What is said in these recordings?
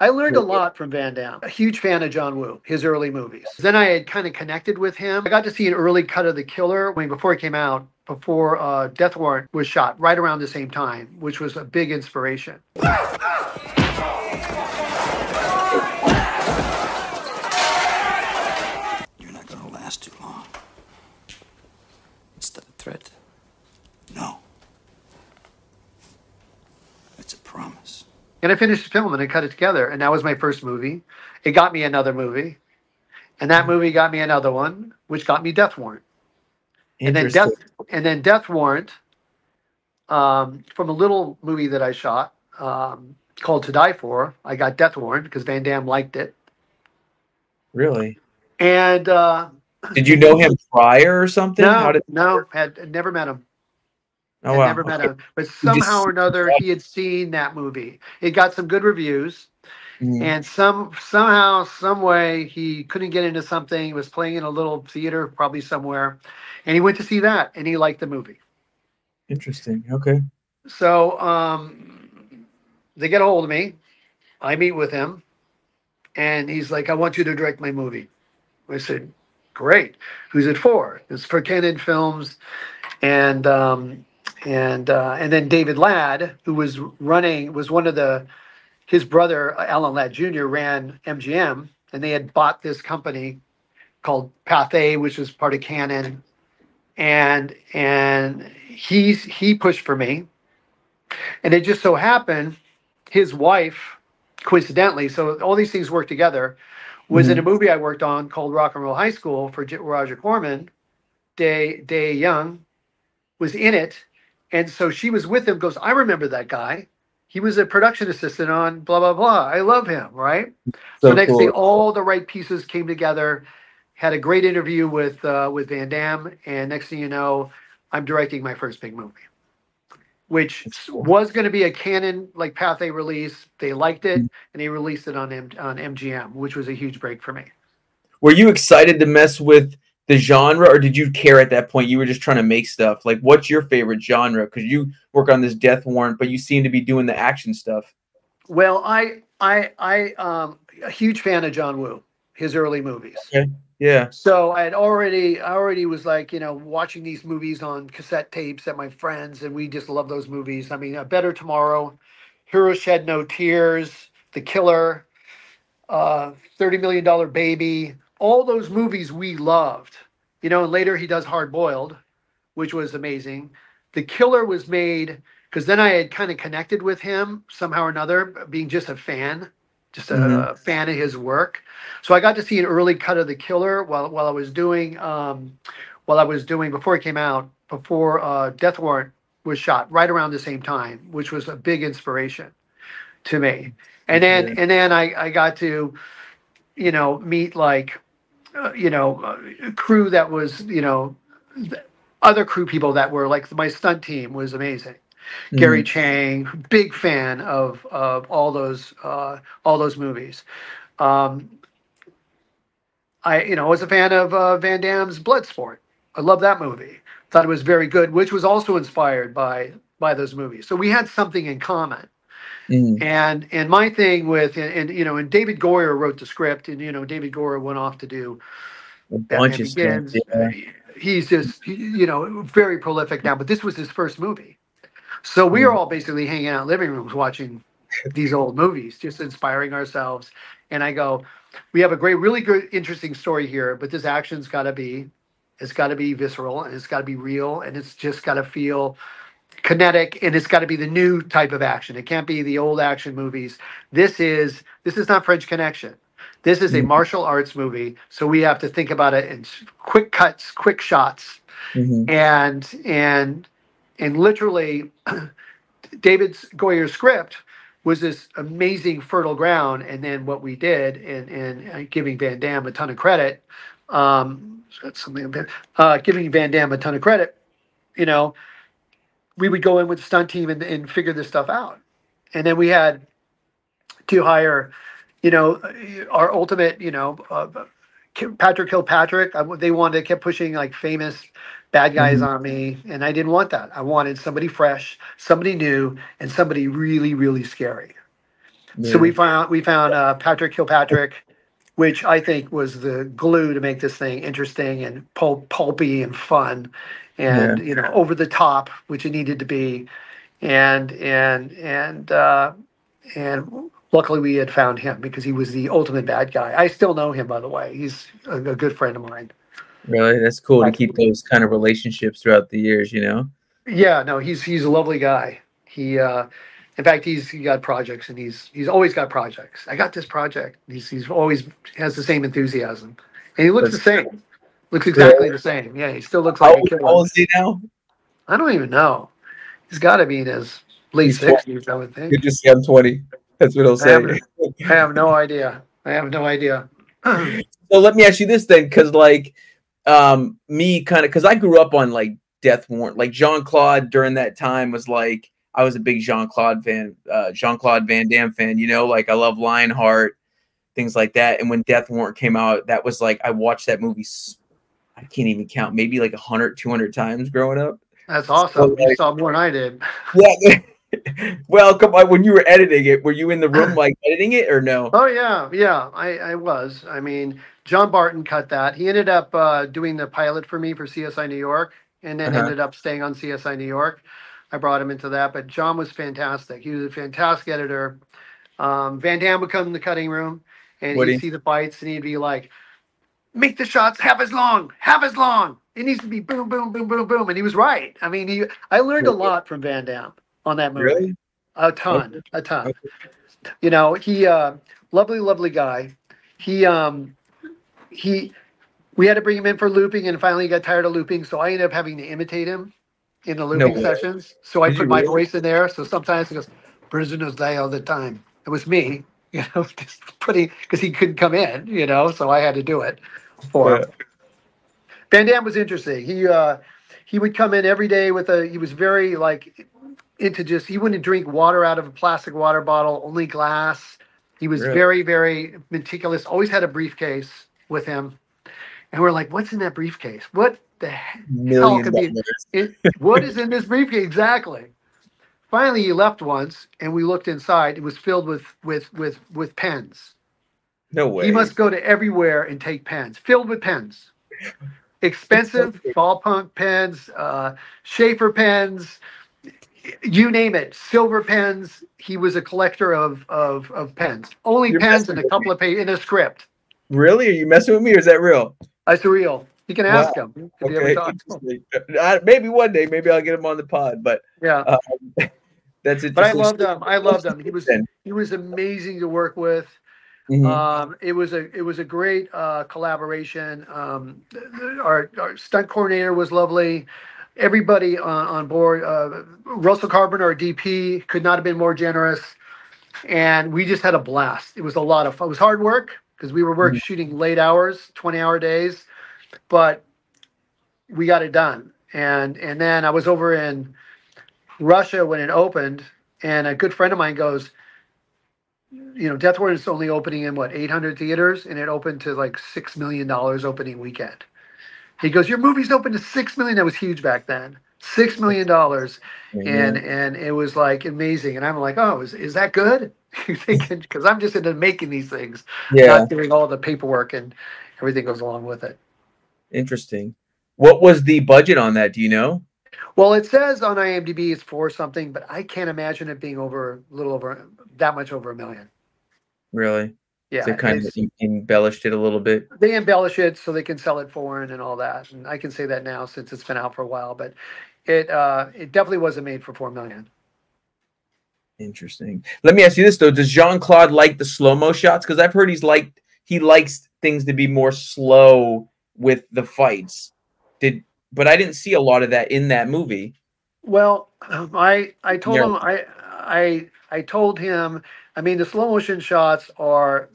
I learned a lot from Van Damme. A huge fan of John Woo, his early movies. Then I had kind of connected with him. I got to see an early cut of The Killer before it came out, before Death Warrant was shot, right around the same time, which was a big inspiration. You're not gonna last too long. Is that a threat? No. It's a promise. And I finished the film and I cut it together, and that was my first movie. It got me another movie, and that movie got me another one, which got me Death Warrant. And then Interesting. Death Warrant, from a little movie that I shot called To Die For. I got Death Warrant because Van Damme liked it. Really? And Did you know him prior or something? had never met him. Oh Had wow. never met Okay. him, but You somehow just- or another he had seen that movie. It got some good reviews, and somehow, some way, he couldn't get into something. He was playing in a little theater, probably somewhere, and he went to see that, and he liked the movie. Interesting. Okay. So they get a hold of me. I meet with him, and he's like, "I want you to direct my movie." I said, "Great. Who's it for?" It's for Canon Films, and then David Ladd, who was one of his brother Alan Ladd Jr. ran MGM, and they had bought this company called Path A, which was part of Canon, and he pushed for me, and it just so happened his wife, coincidentally, so all these things work together, was in a movie I worked on called Rock and Roll High School for Roger Corman. Day Young was in it, and so she was with him. Goes, I remember that guy. He was a production assistant on blah blah blah. I love him, right? So next cool. thing, all the right pieces came together. Had a great interview with Van Damme, and next thing you know, I'm directing my first big movie, which was going to be a Canon like Path A release. They liked it, and they released it on MGM, which was a huge break for me. Were you excited to mess with the genre, or did you care at that point? You were just trying to make stuff. Like, what's your favorite genre? Because you work on this Death Warrant, but you seem to be doing the action stuff. Well, I a huge fan of John Woo, his early movies. Okay. Yeah. So I already was like, watching these movies on cassette tapes at my friends, and we just love those movies. I mean, A Better Tomorrow, Hero Shed No Tears, The Killer, $30 Million Baby, all those movies we loved. And later he does Hard Boiled, which was amazing. The Killer was made because then I had kind of connected with him somehow or another, being just a fan, a fan of his work. So I got to see an early cut of The Killer while I was doing before it came out, before Death Warrant was shot, right around the same time, which was a big inspiration to me. And then I got to meet like crew that was other crew people that were like my stunt team was amazing. Gary Chang, big fan of all those movies. I was a fan of Van Damme's Bloodsport. I love that movie. Thought it was very good, which was also inspired by those movies. So we had something in common. And my thing with and David Goyer wrote the script, and David Goyer went off to do A Batman bunch of stuff. Begins. Yeah. He's just very prolific now, but this was his first movie. So we were all basically hanging out in living rooms watching these old movies, just inspiring ourselves. And I go, we have a really good, interesting story here, but this action's got to be, it's got to be visceral, and it's got to be real, and it's just got to feel kinetic, and it's got to be the new type of action. It can't be the old action movies. This is not French Connection. This is a martial arts movie, so we have to think about it in quick cuts, quick shots, and literally, David Goyer's script was this amazing fertile ground, and then what we did, and giving Van Damme a ton of credit, that's something giving Van Damme a ton of credit, we would go in with the stunt team and figure this stuff out, and then we had to hire, our ultimate, Patrick Kilpatrick. They kept pushing like famous bad guys on me, and I didn't want that. I wanted somebody fresh, somebody new, and somebody really, really scary. So Yeah. we found Patrick Kilpatrick, which I think was the glue to make this thing interesting and pulpy and fun, Yeah. and over the top, which it needed to be, and and luckily we had found him because he was the ultimate bad guy. I still know him, by the way. He's a good friend of mine. Really, that's cool to Like, keep those kind of relationships throughout the years. yeah, no, he's a lovely guy. In fact, he got projects, and he's always got projects. I got this project. He's always has the same enthusiasm, and he looks the That's same. Looks exactly really. the same. Yeah, he still looks How like a old, kid. how old is he now? I don't even know. He's got to be in his late He's 20. 60s, I would Good think. to see I'm 20. That's what he'll I have say. I have no idea. I have no idea. So let me ask you this then, because like me kind of because I grew up on like Death Warrant, like Jean-Claude during that time was like I was a big Jean-Claude Van Damme fan, like I love Lionheart, things like that. And when Death Warrant came out, that was like I watched that movie I can't even count, maybe like 100, 200 times growing up. That's So awesome. You like, saw more than I did. yeah. Well, come on, when you were editing it, were you in the room like editing it or no? Oh yeah, yeah. I was. I mean, John Barton cut that. He ended up doing the pilot for me for CSI New York, and then Uh-huh. ended up staying on CSI New York. I brought him into that, but John was fantastic. He was a fantastic editor. Van Damme would come in the cutting room, and he'd Woody. see the fights, and he'd be like, "Make the shots half as long, half as long. It needs to be boom, boom, boom, boom, boom." And he was right. I mean, I learned a lot from Van Damme on that movie. Really? A Okay. ton, a ton. Okay. He lovely, lovely guy. He he we had to bring him in for looping, and finally he got tired of looping, so I ended up having to imitate him in the No looping way. sessions. So I Did put you my really? voice in there. So sometimes he goes, "Prisoners die all the time." It was me, just putting because he couldn't come in, so I had to do it for Yeah. him. Van Damme was interesting. He would come in every day with he was very like into just he wouldn't drink water out of a plastic water bottle, only glass. He was Really? very, very meticulous, always had a briefcase with him. And we're like, what's in that briefcase? What the hell Million could be dollars. what is in this briefcase? Exactly. Finally he left once and we looked inside. It was filled with pens. No He way. must go to everywhere and take pens, filled with pens. Expensive ballpoint pens, Schaefer pens, you name it, silver pens. He was a collector of pens. Only You're pens messing and a with me. couple of pages in a script. Really? Are you messing with me or is that real? That's surreal. You can Wow. ask him if you ever Okay. talk to him. Interesting. Maybe one day, maybe I'll get him on the pod, but Yeah, um, that's but I interesting. loved So him. I what's loved the him. pitch then? He was amazing to work with. Mhm. It was a great collaboration. Our stunt coordinator was lovely. Everybody on board. Russell Carpenter, our DP, could not have been more generous. And we just had a blast. It was a lot of fun. It was hard work because we were Mhm. shooting late hours, 20-hour days, but we got it done. And then I was over in Russia when it opened, and a good friend of mine goes, Death Warrant is only opening in what 800 theaters, and it opened to like $6 million opening weekend. He goes, "Your movie's open to 6 million." That was huge back then. $6 million, and Yeah. it was like amazing. And I'm like, "Oh, is that good?" You're thinking because I'm just into making these things, Yeah. not doing all the paperwork and everything goes along with it. Interesting. What was the budget on that? Do you know? Well, it says on IMDb it's for something, but I can't imagine it being over a little over that much over a million. Really? So Yeah, kind of embellished it a little bit. they embellish it so they can sell it foreign and all that. And I can say that now since it's been out for a while, but it definitely wasn't made for 4 million. Interesting. Let me ask you this though: does Jean-Claude like the slow-mo shots? Because I've heard he likes things to be more slow with the fights. But I didn't see a lot of that in that movie. Well, I told Yeah. him I told him, I mean, the slow motion shots are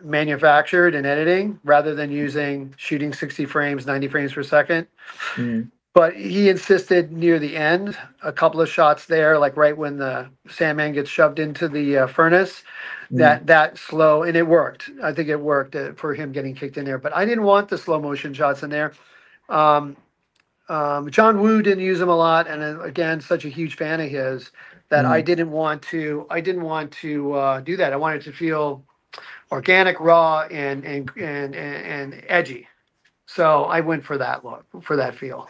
manufactured in editing rather than using shooting 60 frames, 90 frames per second. Mhm. But he insisted near the end, a couple of shots there, like right when the Sandman gets shoved into the furnace, Mhm. that slow, and it worked. I think it worked for him getting kicked in there. But I didn't want the slow motion shots in there. Um, John Woo didn't use him a lot, and then, again, such a huge fan of his that I didn't want to. I didn't want to do that. I wanted to feel organic, raw, and edgy. So I went for that look, for that feel.